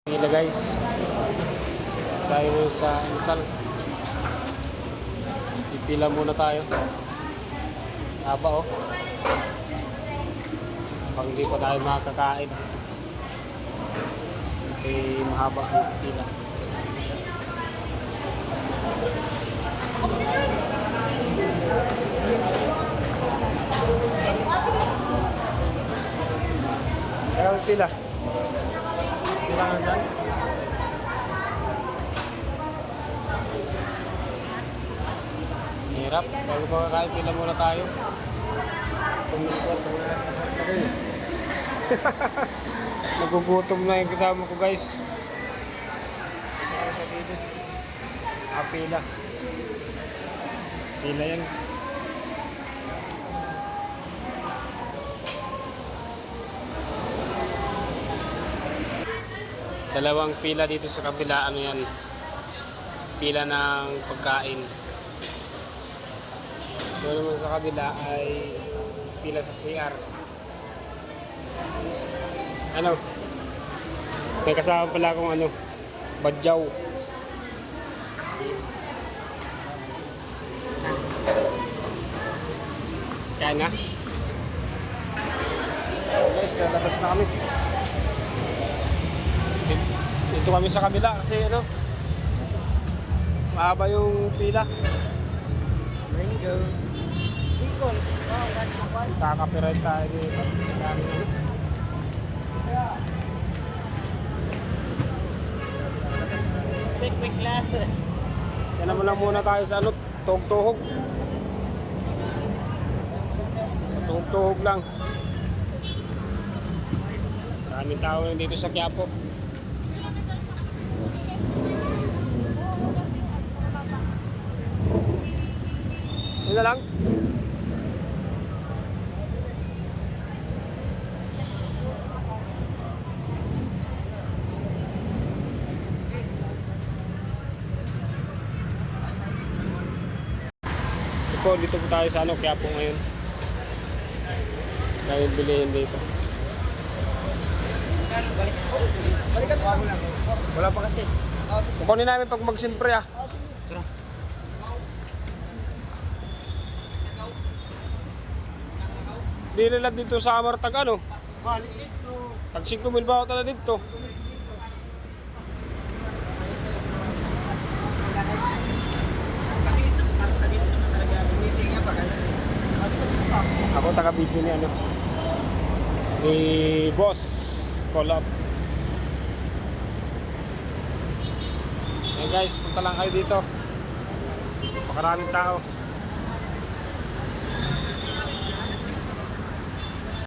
Pila guys, tayo sa Insal. Ipila muna tayo. Haba oh. Pag hindi pa tayo makakain kasi mahaba ang pila. Kaya pila. Pila nga dyan. Hirap. Bago makakain, pila muna tayo. Nagugutom na yung kasama ko guys. Pila. Pila yan. Dalawang pila dito sa kabila, ano yan, pila ng pagkain. Doon naman sa kabila ay pila sa CR. Ano, may kasama pala akong ano, badyaw. Kaya na guys, lalabas na kami. Dito kami sa kabila kasi ano, mahaba yung pila. Mango. Kaka-copyright tayo dito. Quick class. Yan naman lang muna tayo sa ano, tuhog-tuhog. Sa tuhog-tuhog lang. Maraming tao dito sa Quiapo. Yun na lang. Dito po tayo sa ano, Quiapo ngayon. Dahil bilihin dito. Balikan mo lang. Wala pa kasi. Kukunin namin pag mag-sinpre ah. Di nila dito sa Amartag ano? Tag 5,000 ba ako tala dito? Ako taga-video ni ano? Ni Boss Collab. Hey guys, punta lang kayo dito. Pakaraming tao.